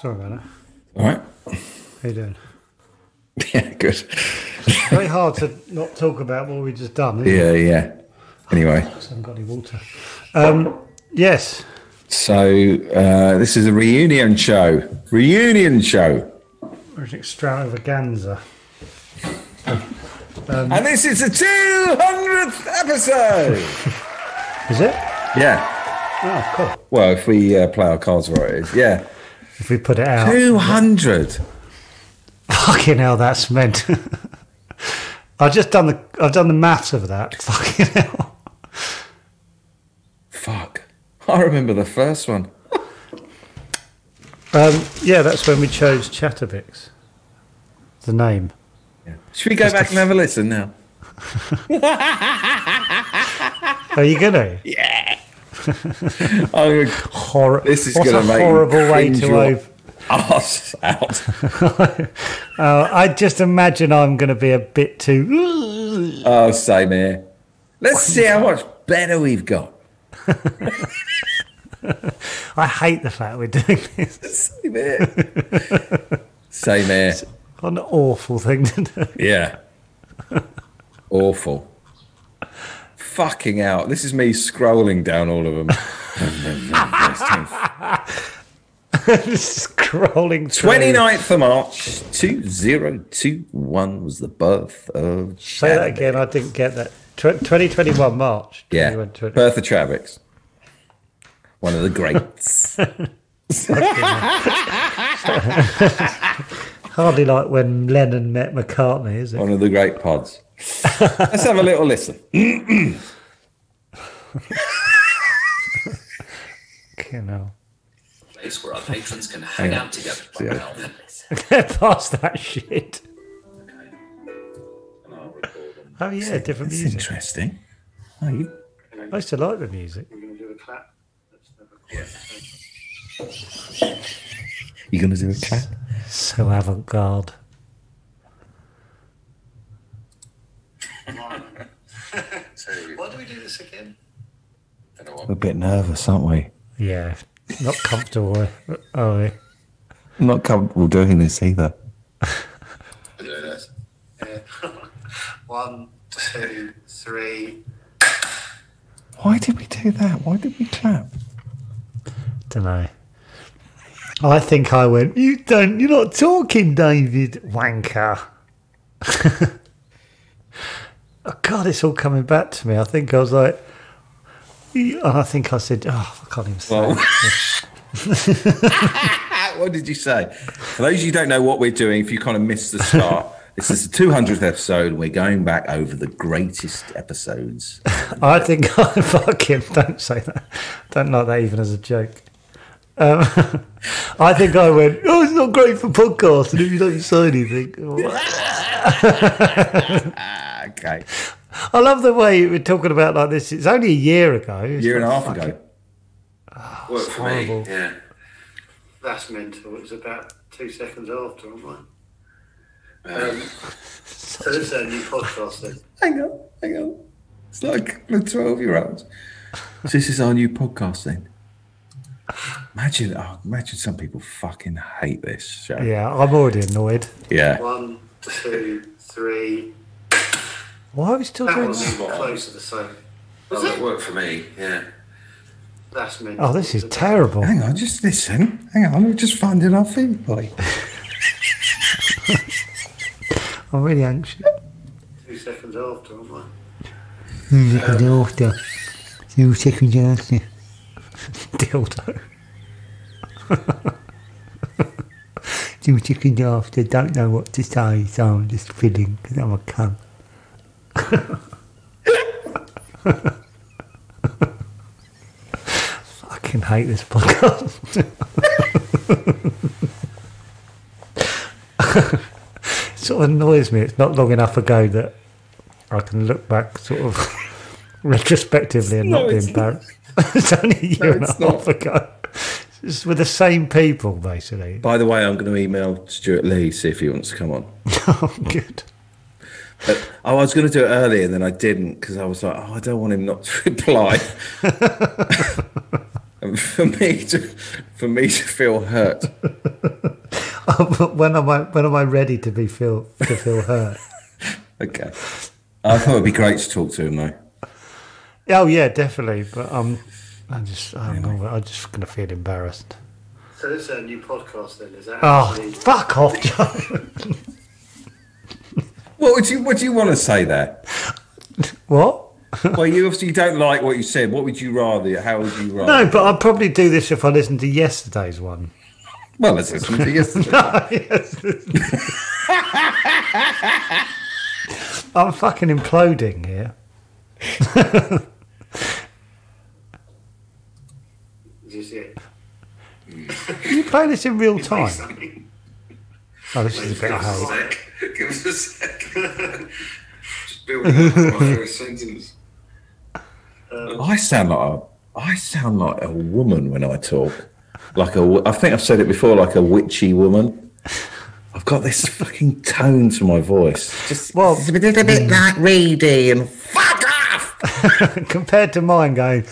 Sorry about that. All right. How you doing? Yeah, good. Very hard to not talk about what we just done. Isn't Yeah, it? yeah. Anyway. I haven't got any water. Yes. So this is a reunion show. Reunion show. There's an extravaganza. And this is the 200th episode. Is it? Yeah. Oh, cool. Well, if we play our cards right, it is. Yeah. If we put it out. 200. Fucking hell, that's meant. I've done the maths of that. Fucking hell. Fuck. I remember the first one. Yeah, that's when we chose Chatterbix. The name. Yeah. Should we go back and have a listen now? Are you gonna? Yeah. This is going to make horrible way to over. Arse out. I just imagine I'm going to be a bit too. Oh, same here. Let's see how much better we've got. I hate the fact we're doing this. Same here. Same here. It's an awful thing to do. Yeah. Awful. Fucking out. This is me scrolling down all of them. Scrolling through. 29th of March 2021 was the birth of Say that again, I didn't get that. 2021 March. Yeah, birth of Travis. One of the greats. Hardly like when Lennon met McCartney, is it? One of the great pods. Let's have a little listen. Place where our patrons can hang out together. Get past that shit. Oh yeah, different That's music. Interesting. Oh, you... I used to like the music. You going to do a clap? So avant-garde. Why do we do this again? We're a bit nervous, aren't we? Yeah, not comfortable. Are we? I'm not comfortable doing this either. Doing this. Yeah. 1, 2, 3. Why did we do that? Why did we clap? Don't know. I think I went, you're not talking, David. Wanker. Oh, God, it's all coming back to me. I think I was like, and I think I said, oh, I can't even say it. What did you say? For those of you who don't know what we're doing, if you kind of missed the start, this is the 200th episode. We're going back over the greatest episodes. I think I fucking don't say that. Don't like that even as a joke. I think I went, oh, it's not great for podcasting if you don't say anything. Okay. I love the way we're talking about like this. It's only a year ago. A year and a half ago. Worked for horrible. me, yeah. That's mental. It was about 2 seconds after, am I? So this is a new podcast then. Hang on. It's like the 12-year-olds. So this is our new podcast then. Imagine some people fucking hate this show. Yeah, I'm already annoyed. Yeah. 1, 2, 3. Why are we still That doing was that? close to the same. It worked for me, yeah. That's mental. Oh, this is terrible. Hang on, just listen. Hang on, we're just finding our feet, boy. I'm really anxious. 2 seconds after, am I? 2 seconds after. 2 seconds after. Dildo. 2 seconds after. Don't know what to say, so I'm just fiddling because I'm a cunt. Fucking hate this podcast. It sort of annoys me. It's not long enough ago that I can look back sort of retrospectively and not be embarrassed. It's only a year and a half ago. It's with the same people, basically. By the way, I'm going to email Stuart Lee, see if he wants to come on. Oh, good. But, I was going to do it earlier, and then I didn't, because I was like, I don't want him not to reply. And And for me to feel hurt. When am I ready to feel hurt? Okay. I thought it'd be great to talk to him though. Oh yeah, definitely. But I'm just gonna feel embarrassed. So this is a new podcast then, is that? Oh, fuck off, Joe. What would you want to say there? What? Well, you obviously don't like what you said. What would you rather? How would you rather? No, but I'd probably do this if I listened to yesterday's one. Well, let's listen to yesterday. I'm fucking imploding here. Is this it? You play this in real time? Oh, this is a bit of hell. Give us a sec. Just building up my first sentence. I sound like a woman when I talk. I think I've said it before, like a witchy woman. I've got this fucking tone to my voice. It's a bit like Reedy and fuck off. Compared to mine going.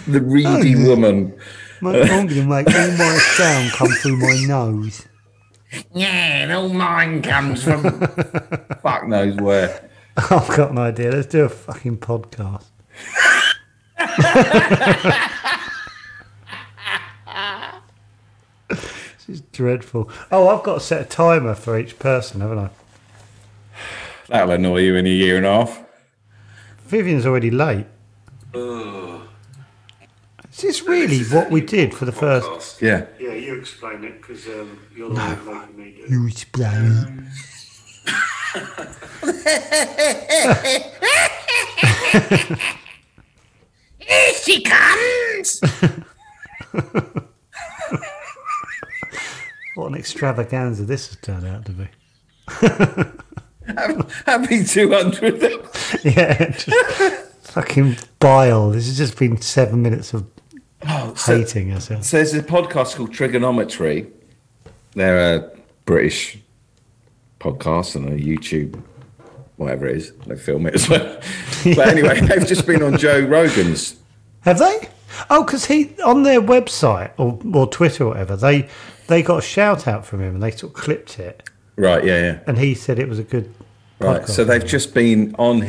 The Reedy woman. I'm going to make all my sound come through my nose. Yeah, and all mine comes from fuck knows where. I've got an idea. Let's do a fucking podcast. This is dreadful. Oh, I've got to set a timer for each person, haven't I? That'll annoy you in a year and a half. Vyvyan's already late. Is this really what we did for the first? Yeah. Yeah, you explain it because you're the one making me do it. You explain it. Here she comes! What an extravaganza this has turned out to be. Happy 200. Yeah, just fucking bile. This has just been 7 minutes of hating herself. So there's a podcast called Trigonometry. They're a British podcast and a YouTube, whatever it is. They film it as well. But anyway, they've just been on Joe Rogan's. Have they? Oh, because he on their website or Twitter or whatever, they got a shout out from him and they sort of clipped it. Right, yeah. And he said it was a good Right, podcast. so they've just been on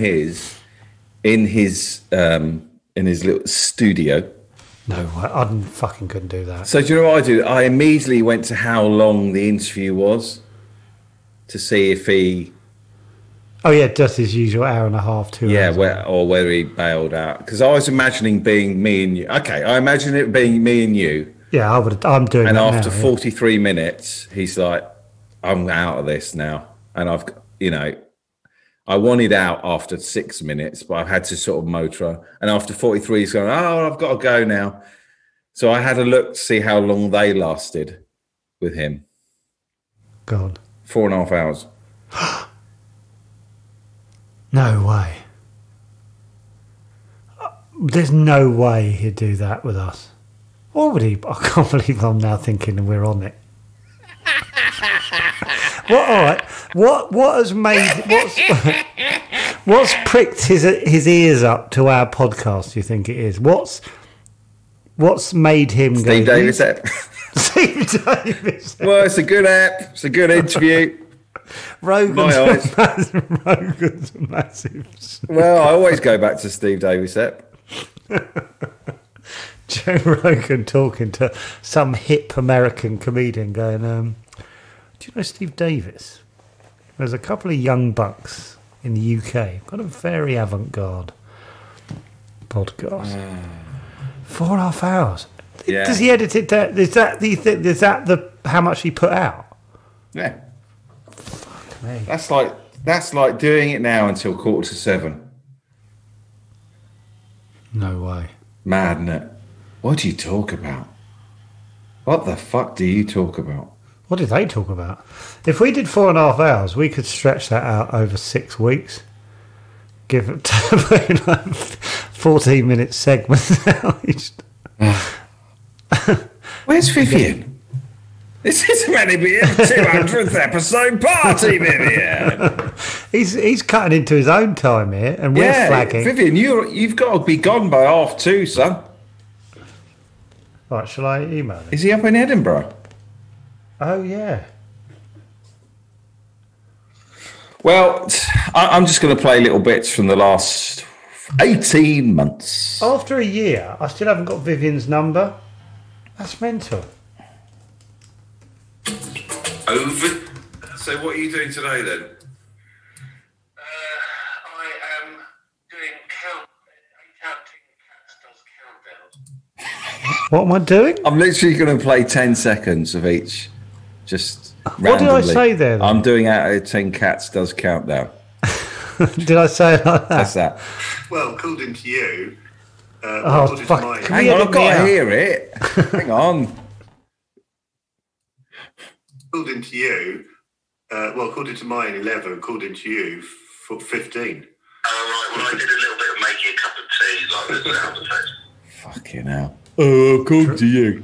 in his little studio. No way, I fucking couldn't do that. So do you know what I do? I immediately went to how long the interview was to see if he... Oh yeah, just his usual hour and a half, 2 hours. Yeah, or whether he bailed out. Because I was imagining being me and you. Okay, I imagine it being me and you. Yeah, I'm doing it And now, after 43 minutes, he's like, I'm out of this now. And I wanted out after 6 minutes, but I've had to sort of motor. And after 43, he's going, I've got to go now. So I had a look to see how long they lasted with him. God. 4.5 hours. No way. There's no way he'd do that with us. What would he? I can't believe I'm now thinking we're on it. What? All right. What has made what's pricked his ears up to our podcast? Do you think it is? What's made him go? Steve Davis app. Steve Davis. Well, it's a good app. It's a good interview. Rogan's a massive. Well, I always go back to Steve Davis app. Joe Rogan talking to some hip American comedian going, do you know Steve Davis? There's a couple of young bucks in the UK. Got a very avant-garde podcast. 4.5 hours. Yeah. Does he edit it down? Is that the how much he put out? Yeah. Fuck me. That's like doing it now until 6:45. No way. Mad, isn't it? What do you talk about? What the fuck do you talk about? What did they talk about? If we did 4.5 hours, we could stretch that out over 6 weeks. Give it 14-minute segments out each. Where's Vyvyan? This is meant to be a 200th episode party, Vyvyan. He's cutting into his own time here, and we're flagging. Vyvyan, you've got to be gone by 2:30, son. Right, shall I email him? Is he up in Edinburgh? Oh, yeah. Well, I'm just going to play little bits from the last 18 months. After a year, I still haven't got Vyvyan's number. That's mental. Over. So what are you doing today then? I am doing counting cats does countdown. What am I doing? I'm literally going to play 10 seconds of each. Just What did I randomly. say there, then? I'm doing out of 10 cats does countdown. Did I say it like that? That's that. Well, according to you, Oh, fuck. Can Hang we on, edit I've got me to out? hear it. Hang on. according to you, according to mine, 11. According to you, 15. Oh, right. Well, I did a little bit of making a cup of tea, like the sound effects. Fucking hell. Oh, according to you.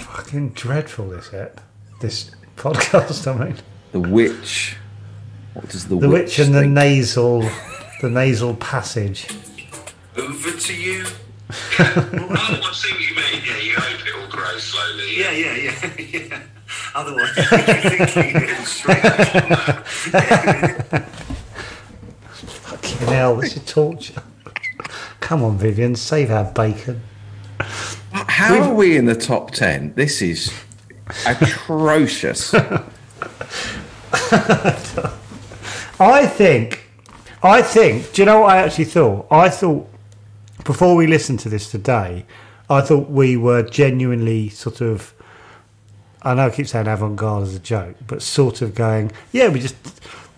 Fucking dreadful, this podcast, I mean. The witch. What does the witch and think? the nasal passage. Over to you. Oh, I see what you mean. Yeah, you hope it all grows slowly. Yeah. Otherwise, you're thinking it straight. Fucking hell, this is torture. Come on, Vyvyan, save our bacon. How are we in the top 10? This is atrocious. I think, do you know what I actually thought? I thought, before we listened to this today, I thought we were genuinely sort of, I know I keep saying avant-garde as a joke, but sort of going, yeah, we just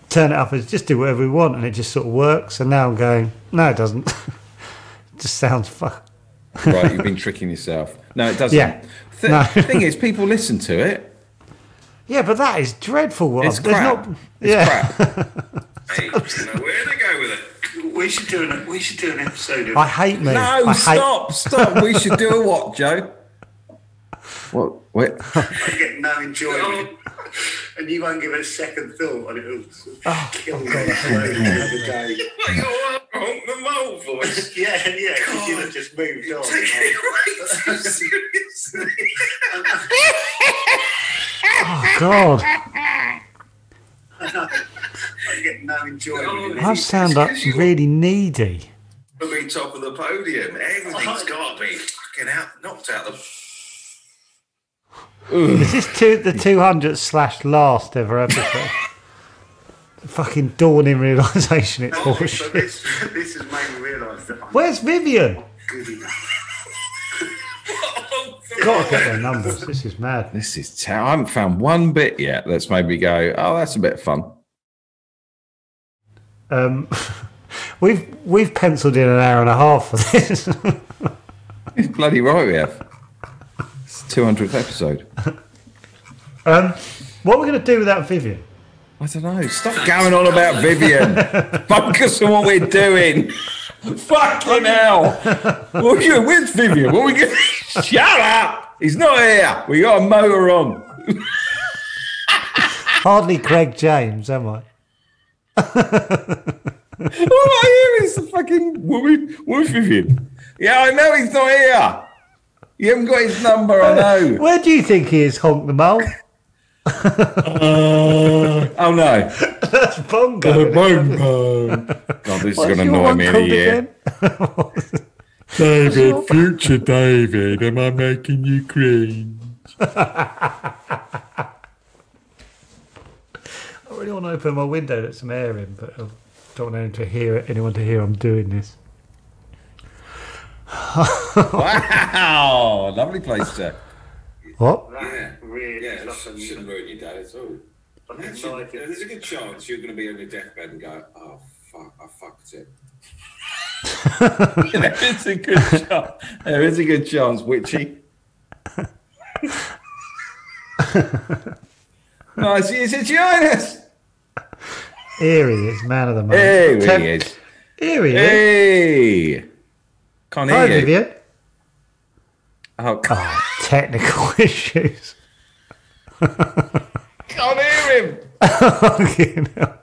turn it up and just do whatever we want and it just sort of works. And now I'm going, no, it doesn't. It just sounds fun. Right, you've been tricking yourself. No, it doesn't. Yeah. The thing is, people listen to it. Yeah, but that is dreadful. It's crap. Crap. Hey, you know where to go with it. We should do an episode of. I hate me. No, stop. We should do a what, Joe? What? Wait. I get no enjoyment, and you won't give it a second thought, and it'll kill me the day. Honk the mole voice. Yeah, because you've just moved on. Seriously. Oh, God. I get no enjoyment. I sound like really needy. To be top of the podium. Everything's got to be fucking knocked out the. Is this the 200/last ever episode? Fucking dawning realisation it's bullshit. This has made me realise that I'm Where's Vyvyan? good enough. Got to get their numbers. This is mad. This is I haven't found one bit yet that's made me go, oh, that's a bit of fun. We've penciled in an hour and a half for this. It's bloody right we have. It's the 200th episode. What are we going to do without Vyvyan? I don't know. Stop going on about Vyvyan. Focus on what we're doing. Fucking hell. Where's Vyvyan? What are we going to... Shut up. He's not here. We got a motor on. Hardly Craig James, am I? All I hear is the fucking... Where's Vyvyan? Yeah, I know he's not here. You haven't got his number, I know. Where do you think he is, Honk the Mole? Oh no. That's Bongo. God, this is going to annoy me in a year. David, future David, am I making you cringe? I really want to open my window, let some air in, but I don't want anyone to hear I'm doing this. Wow, lovely place, sir. What? Yeah, really. Yeah, shouldn't ruin your day at all. There's a good chance you're going to be on your deathbed and go, oh, fuck, I fucked it. There is a good chance. There is a good chance, Witchy. Nice, is it Jonas? Here he is, man of the month. Here he is. Here he is. Hey. Can't hear Hi, you. Vyvyan. Oh, Technical issues. can't hear him. Fucking hell.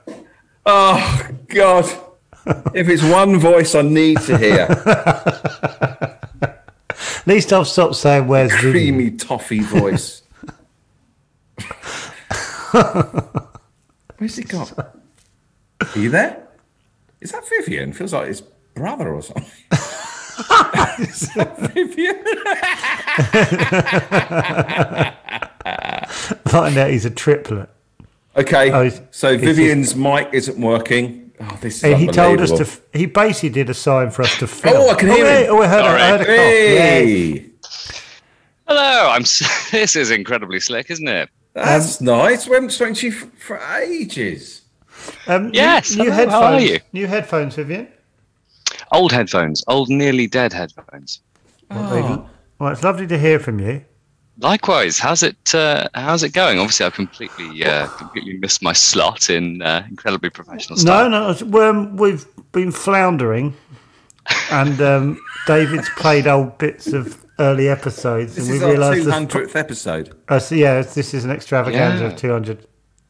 Oh, God. If it's one voice I need to hear. At least I've stopped saying where's creamy toffee voice. Where's he gone? Are you there? Is that Vyvyan? Feels like his brother or something. Is that Vyvyan? Find out he's a triplet. Okay, so Vyvyan's mic isn't working. Oh, this is he told us to. He basically did a sign for us to film. Oh, I can hear him. Oh, I heard a hey. cough. Hello, this is incredibly slick, isn't it? That's nice. We haven't spoken to you for ages. Yes. New hello, headphones. how are you? New headphones, Vyvyan. Old headphones. Old, nearly dead headphones. Oh. Well, it's lovely to hear from you. Likewise. How's it going? Obviously, I've completely missed my slot in incredibly professional style. No. We've been floundering, and David's played old bits of early episodes, This and is we realised our 200th episode. So this is an extravaganza of 200.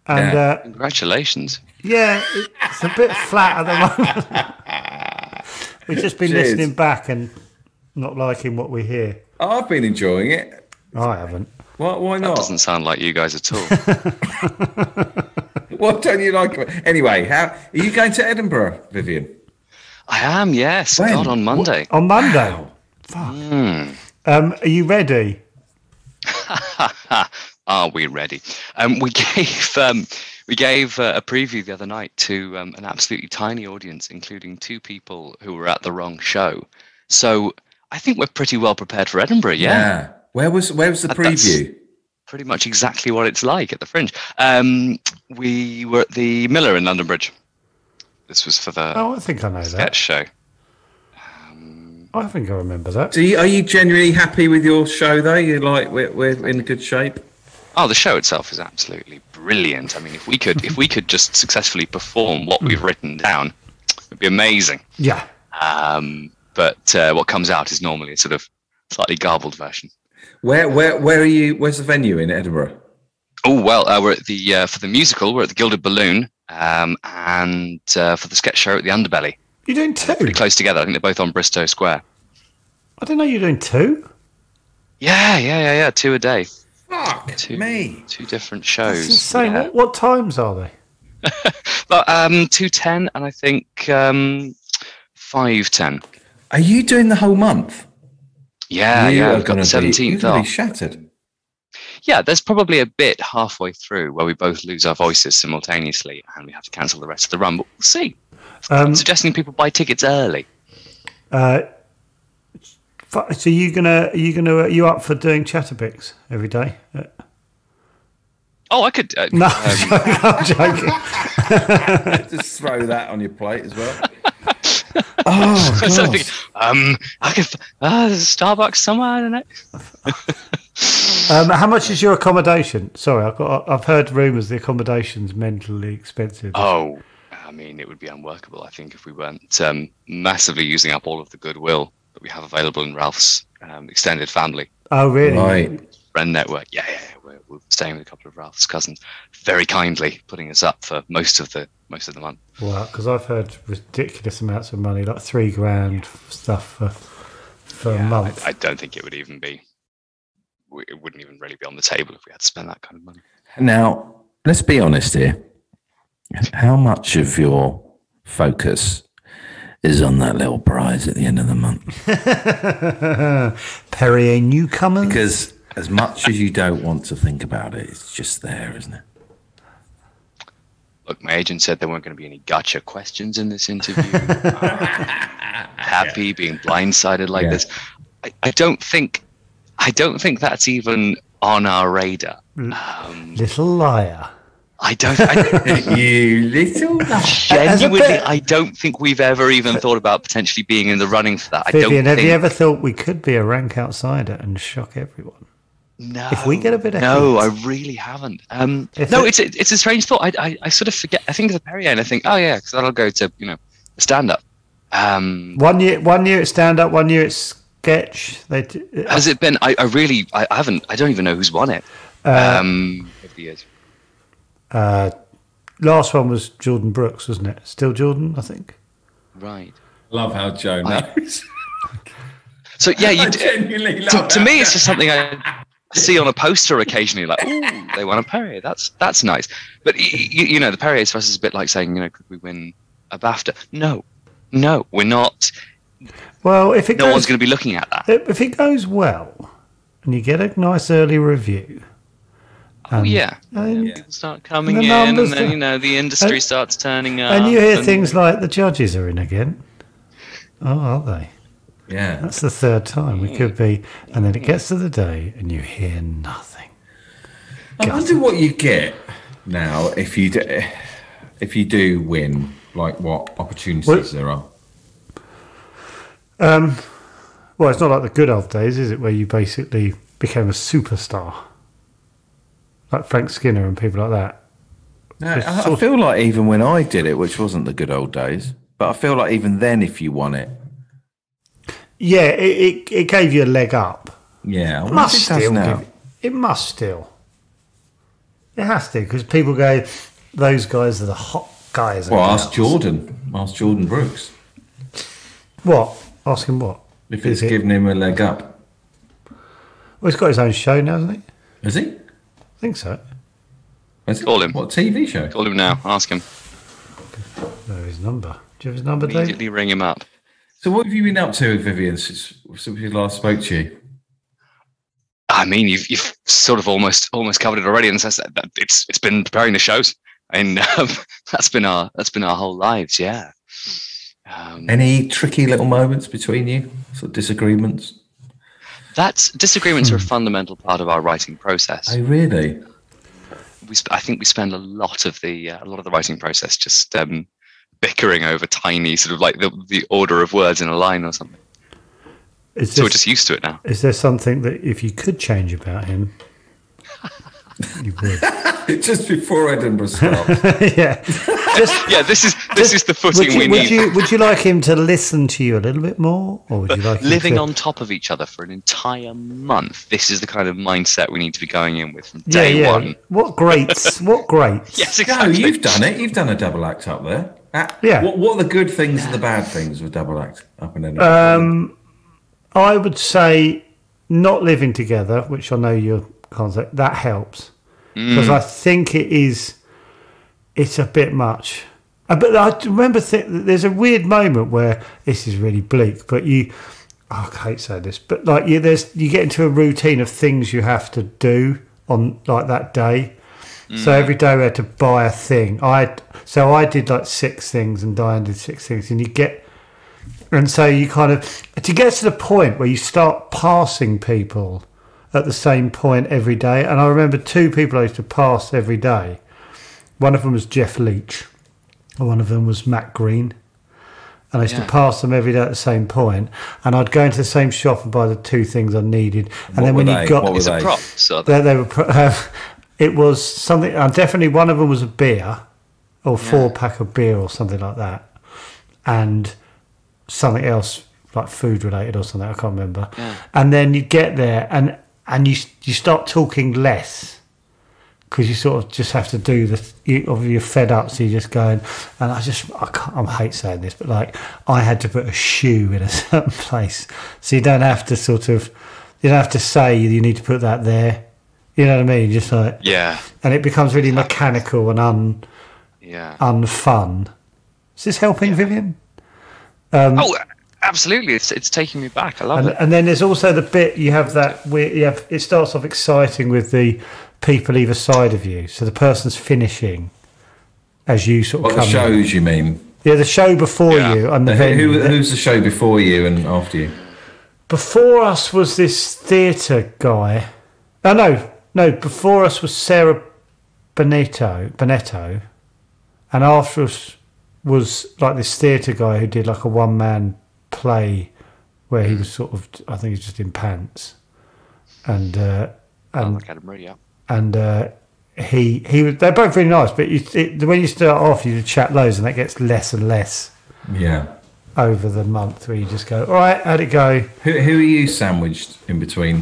And congratulations. Yeah, it's a bit flat at the moment. We've just been listening back and not liking what we hear. I've been enjoying it. I haven't. Why not? That doesn't sound like you guys at all. What don't you like? Anyway, are you going to Edinburgh, Vyvyan? I am, yes. When? God, on Monday. On Monday. Wow. Fuck. Are you ready? Are we ready? We gave a preview the other night to an absolutely tiny audience, including 2 people who were at the wrong show. So I think we're pretty well prepared for Edinburgh. Yeah. Where was the preview? That's pretty much exactly what it's like at the Fringe. We were at the Miller in London Bridge. This was for the I think I know sketch show. I think I remember that. Are you genuinely happy with your show though? You're like we're in good shape. Oh, the show itself is absolutely brilliant. I mean, if we could just successfely perform what we've written down, it'd be amazing. Yeah. But what comes out is normally a sort of slightly garbled version. Where are you? Where's the venue in Edinburgh? Oh well, we're at the for the musical, we're at the Gilded Balloon, and for the sketch show at the Underbelly. You're doing 2? Pretty close together. I think they're both on Bristow Square. I didn't know you're doing 2. Yeah. 2 a day. Fuck me. 2 different shows. That's insane. Yeah. What times are they? But 2:10 and I think 5:10. Are you doing the whole month? Yeah. We've got the 17th off. Be shattered. Yeah, there's probably a bit halfway through where we both lose our voices simultaneously and we have to cancel the rest of the run, but we'll see. I'm suggesting people buy tickets early. So are you up for doing Chatterbix every day? Oh, I could. No, I'm joking. Just throw that on your plate as well. Oh, I started thinking, I could. There's a Starbucks somewhere. I don't know. How much is your accommodation? Sorry, I've heard rumours the accommodation's mentally expensive. Oh, I mean, it would be unworkable, I think, if we weren't massively using up all of the goodwill that we have available in Ralph's extended family. Oh, really? Right. Friend network. Yeah. We're staying with a couple of Ralph's cousins, very kindly putting us up for most of the month. Well, because I've heard ridiculous amounts of money, like $3,000 stuff for a month. I don't think it would even be. It wouldn't even really be on the table if we had to spend that kind of money. Now, let's be honest here. How much of your focus is on that little prize at the end of the month? Perrier newcomers? Because as much as you don't want to think about it, it's just there, isn't it? Look, my agent said there weren't going to be any gotcha questions in this interview. Happy being blindsided like this. I don't think that's even on our radar. Little liar. I don't. You little. Genuinely, I don't think we've ever even thought about potentially being in the running for that. Vyvyan, have you ever thought we could be a rank outsider and shock everyone? No. If we get a bit of no, heat. I really haven't. It's a strange thought. I sort of forget. I think of the Perrier and I think, oh yeah, because that'll go to stand up. 1 year at stand up, 1 year at sketch. Has it been? I haven't. I don't even know who's won it. Over the years. Last one was Jordan Brooks, wasn't it? Still Jordan, I think. Right. Love how Joe knows. So yeah, I genuinely love to me, it's just something I see on a poster occasionally. Like, ooh, they won a Perrier. That's nice. But you know, the Perrier for us is a bit like saying, you know, could we win a BAFTA? No, we're not. Well, if it no one's going to be looking at that. If it goes well, and you get a nice early review. People start coming in, and then you know the industry starts turning up. And you hear things like the judges are in again. Oh, are they? Yeah. That's the third time. We could be, and then it gets to the day, and you hear nothing. I wonder what you get now if you do win. Like what opportunities there are. Well, it's not like the good old days, is it? Where you basically became a superstar. Like Frank Skinner and people like that. No, I feel like even when I did it, which wasn't the good old days, but I feel like even then, if you won it, yeah, it gave you a leg up. Yeah, it must still. It must still. It has to, because people go, those guys are the hot guys. Well, ask Jordan. Ask Jordan Brooks. What? Ask him what? If it's giving him a leg up. Well, he's got his own show now, hasn't he? Is he? I think so. Call him. What TV show? Call him now. Ask him. Know his number. Do you have his number, Dave? Immediately ring him up. So what have you been up to with Vyvyan since we last spoke to you? I mean, you've sort of almost covered it already in the sense that it's been preparing the shows, and that's been our whole lives. Yeah. Any tricky little moments between you? Sort of disagreements? Disagreements are a fundamental part of our writing process. Oh, really? I think we spend a lot of the writing process just bickering over tiny sort of like the order of words in a line or something. So we're just used to it now. Is there something that if you could change about him, you would? Just before Edinburgh starts. Yeah. This is the footing we need. Would you like him to listen to you a little bit more, or would you like living on top of each other for an entire month? This is the kind of mindset we need to be going in with from day one. What greats? Yes, exactly. No, you've done it. You've done a double act up there. Yeah. What are the good things and the bad things with double act up in Edinburgh? I would say not living together, which I know your concept, that helps. Because I think it's a bit much. But I remember there's a weird moment where this is really bleak, but I hate saying this, but like you get into a routine of things you have to do on like that day. So every day we had to buy a thing. I did like 6 things and Diane did 6 things, and so you kind of, to get to the point where you start passing people at the same point every day. And I remember 2 people I used to pass every day. One of them was Jeff Leach, and one of them was Matt Green. And I used to pass them every day at the same point. And I'd go into the same shop and buy the 2 things I needed. And then when you got, it's a prop. So they were. It was something. Definitely one of them was a beer, or 4-pack of beer, or something like that, and something else like food related or something. I can't remember. Yeah. And then you get there and you start talking less, because you sort of just have to do you're fed up, so you're just going. And I hate saying this, but like I had to put a shoe in a certain place, so you don't have to say you need to put that there. You know what I mean? Just like and it becomes really mechanical and unfun. Is this helping, Vyvyan? Absolutely, it's taking me back. I love it. And then there's also the bit you have that where it starts off exciting with the people either side of you. So the person's finishing as you sort of come. The shows in. You mean? Yeah, the show before you and the venue. Who's the show before you and after you? Before us was this theatre guy. Oh no. Before us was Sarah Bonetto, and after us was like this theatre guy who did like a one-man play where he was sort of, I think he's just in pants, and like Adam Ridley, and he was, they're both really nice, but when you start off you chat loads and that gets less and less over the month, where you just go, all right, how'd it go? Who are you sandwiched in between?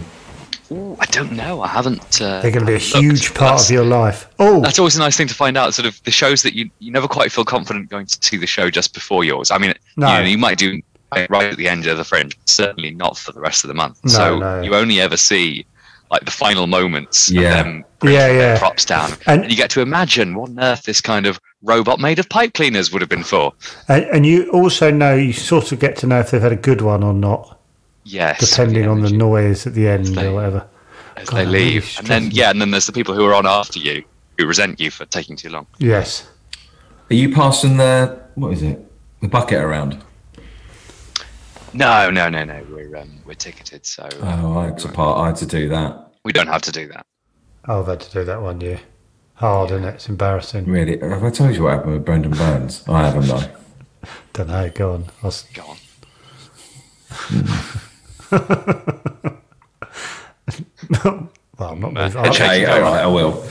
Ooh, I don't know. I haven't. They're going to be a huge part of your life. Oh, that's always a nice thing to find out. Sort of the shows that you never quite feel confident going to see the show just before yours. I mean, you might do right at the end of the Fringe. Certainly not for the rest of the month. No. You only ever see like the final moments of them bringing their props down, and you get to imagine what on earth this kind of robot made of pipe cleaners would have been for. And you also know, you sort of get to know if they've had a good one or not. Yes, depending on the noise at the end or whatever. As they leave, and then there's the people who are on after you who resent you for taking too long. Yes. Are you passing the bucket around? No. We're ticketed, so. I had to do that. We don't have to do that. I've had to do that one year. Hard, isn't it? It's embarrassing. Really? Have I told you what happened with Brendan Burns? I haven't, though. Don't know. Go on. Go on. Well, I'm not moving. Okay, all right, I will.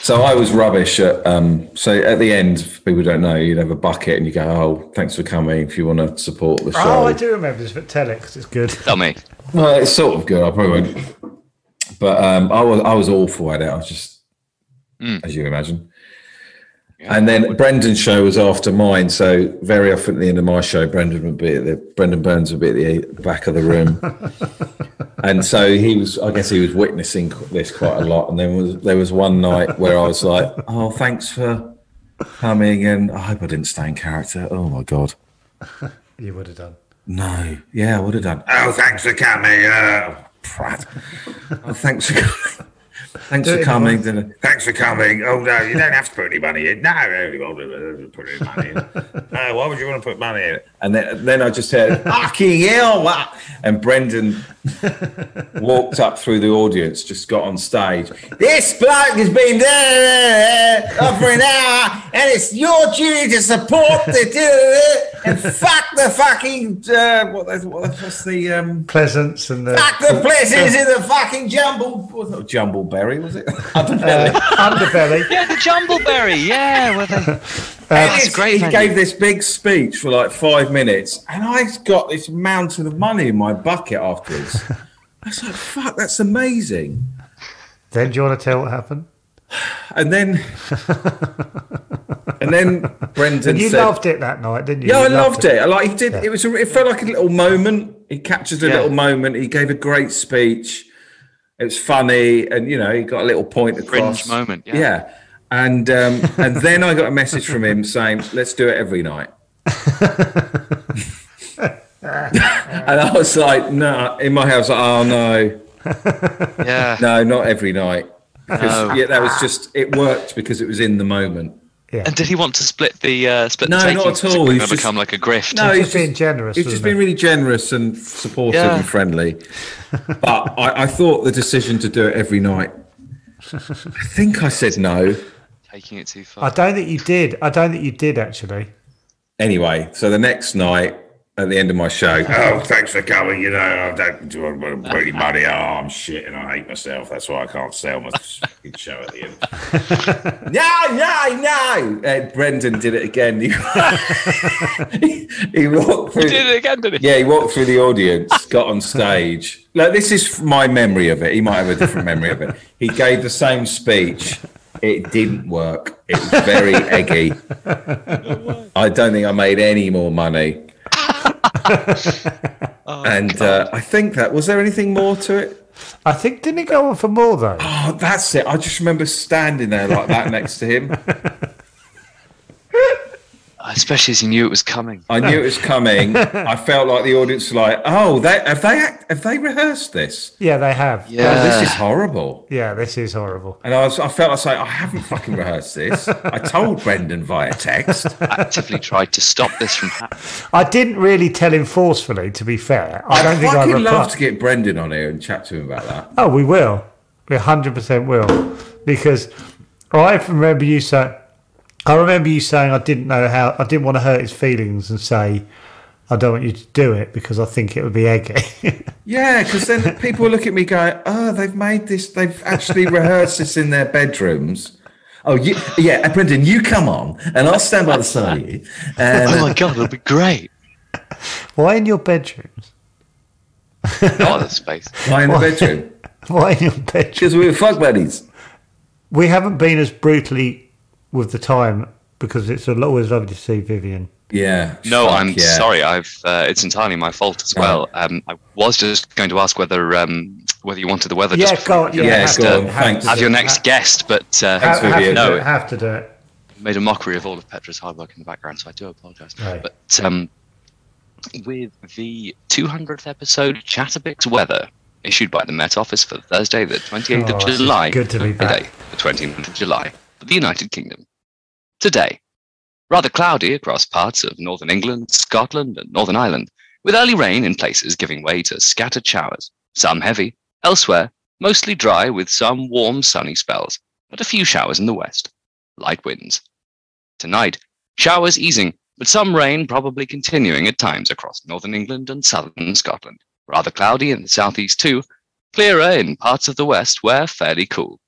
So I was rubbish at, so at the end, people don't know, you'd have a bucket and you go, oh, thanks for coming if you want to support the show. Oh, I do remember this, but tell it, because it's good. Tell me. Well, it's sort of good, I probably won't. But I was awful at it. I was just, as you imagine. Yeah, and then Brendan's show was after mine, so very often at the end of my show, Brendan Burns would be at the back of the room. And so I guess he was witnessing this quite a lot. And then there was one night where I was like, oh, thanks for coming, and I hope I didn't stay in character. Oh my God. You would have done. No. Yeah, I would have done. Oh, thanks for coming. Prat. Oh, thanks for coming. Thanks for coming. Thanks for coming. Oh, no, you don't have to put any money in. No, you won't put any money in. Oh, why would you want to put money in? And then I just heard, fucking hell, what? And Brendan walked up through the audience, just got on stage. This bloke has been offering hour, and it's your duty to support the and fuck the fucking what's the Pleasance and the fuck the pleasures in the fucking jumbleberry, was it? Underbelly. Yeah, the jumbleberry. Yeah, that's great. He gave this big speech for like 5 minutes, and I got this mountain of money in my bucket afterwards. I was like, fuck, that's amazing. Then do you want to tell what happened? And then Brendan and you said, loved it that night, didn't you? Yeah, I loved it. Like he did. Yeah. It felt like a little moment. He captured a little moment. He gave a great speech. It was funny, and he got a little point across. Fringe moment. Yeah. And then I got a message from him saying, let's do it every night. And I was like, no, in my house, oh no. Yeah. No, not every night. Because, that was just, it worked because it was in the moment. Yeah. And did he want to split the no, the not at all. He's become like a grift. No, he's just being generous. He's just been really generous and supportive and friendly. But I thought the decision to do it every night, I think I said no. Taking it too far. I don't think you did actually. Anyway, so the next night, at the end of my show, oh, thanks for coming. I don't want to put any money. Oh, I'm shit and I hate myself. That's why I can't sell my fucking show at the end. No. Brendan did it again. He walked through. He did it again, did he? Yeah, he walked through the audience, got on stage. Like, this is my memory of it. He might have a different memory of it. He gave the same speech. It didn't work. It was very eggy. I don't think I made any more money. I think was there anything more to it? I think, didn't it go on for more though? Oh, that's it. I just remember standing there like that next to him. Especially as you knew it was coming. I knew it was coming. I felt like the audience was like, oh, have they rehearsed this? Yeah, they have. Yeah, oh, this is horrible. Yeah, this is horrible. And I felt like I haven't fucking rehearsed this. I told Brendan via text. Actively tried to stop this from happening. I didn't really tell him forcefully, to be fair. I don't think I would love to get Brendan on here and chat to him about that. Oh, we will. We 100% will. Because I remember you saying, I didn't want to hurt his feelings and say, I don't want you to do it because I think it would be eggy. Yeah, because then people look at me going, oh, they've actually rehearsed this in their bedrooms. Oh, yeah, Brendan, you come on and I'll stand by the side of you. Oh my God, it'll be great. Why in your bedrooms? No other space. Why in the bedroom? Why in your bedroom? Because we were fuck buddies. We haven't been as brutally with the time because it's always lovely to see Vyvyan Yeah. No, I'm sorry. It's entirely my fault as well. I was just going to ask whether you wanted the weather. Yeah, just go on. Thanks. Have your next guest, but have to do it. Made a mockery of all of Petra's hard work in the background, so I do apologise. Right. But with the 200th episode Chatterbix Weather, issued by the Met Office for Thursday, the 28th of July. Good to be back. Today, the 29th of July, for the United Kingdom. Today, rather cloudy across parts of northern England, Scotland, and Northern Ireland, with early rain in places giving way to scattered showers, some heavy, elsewhere, mostly dry with some warm, sunny spells, but a few showers in the west. Light winds. Tonight, showers easing, but some rain probably continuing at times across northern England and southern Scotland. Rather cloudy in the southeast too, clearer in parts of the west where fairly cool,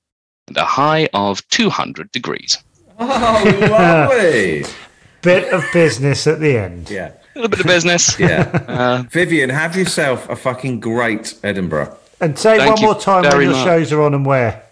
and a high of 200 degrees. Oh, lovely! Bit of business at the end. Yeah. A little bit of business. Yeah. Vyvyan, have yourself a fucking great Edinburgh. And say one more time when your shows are on and where.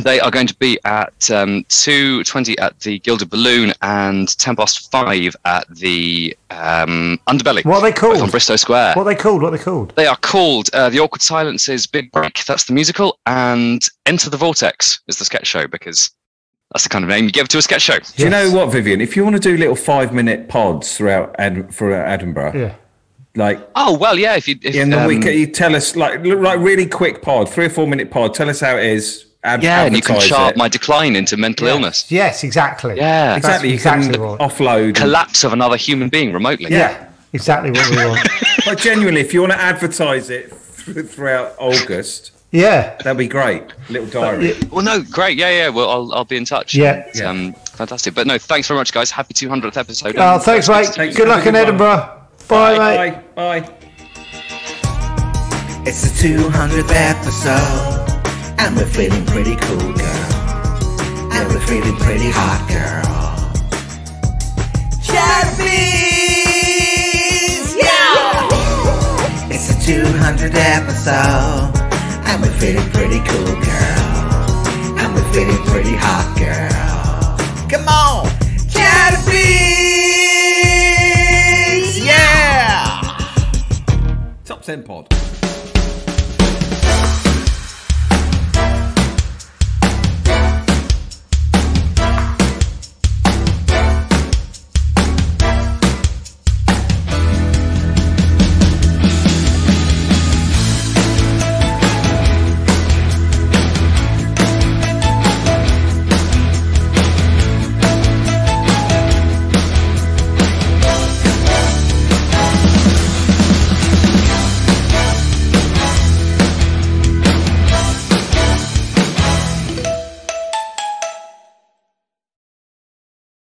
They are going to be at 2:20 at the Gilded Balloon and 5 at the Underbelly. What are they called? On Bristow Square. What are they called? They are called The Awkward Silences, Big Break. That's the musical, and Enter the Vortex is the sketch show, because that's the kind of name you give to a sketch show. Do you know what, Vyvyan? If you want to do little 5-minute pods throughout Edinburgh, if in the week you tell us like really quick pod, 3 or 4 minute pod. Tell us how it is. And you can chart my decline into mental illness. Yes, exactly. Yeah, exactly. You can offload collapse of another human being remotely. Yeah, exactly what we want. But genuinely, if you want to advertise it throughout August, that'd be great. Little diary. Well, no, great. Yeah. Well, I'll be in touch. Yeah. Fantastic. But no, thanks very much, guys. Happy 200th episode. Oh, thanks, mate. Good luck in Edinburgh. Bye, mate. Bye. It's the 200th episode. And we're feeling pretty cool, girl. And we're feeling pretty hot, girl. Chatterbees, yeah! It's the 200th episode. And we're feeling pretty cool, girl. And we're feeling pretty hot, girl. Come on! Chatterbees, yeah! Top 10 pod.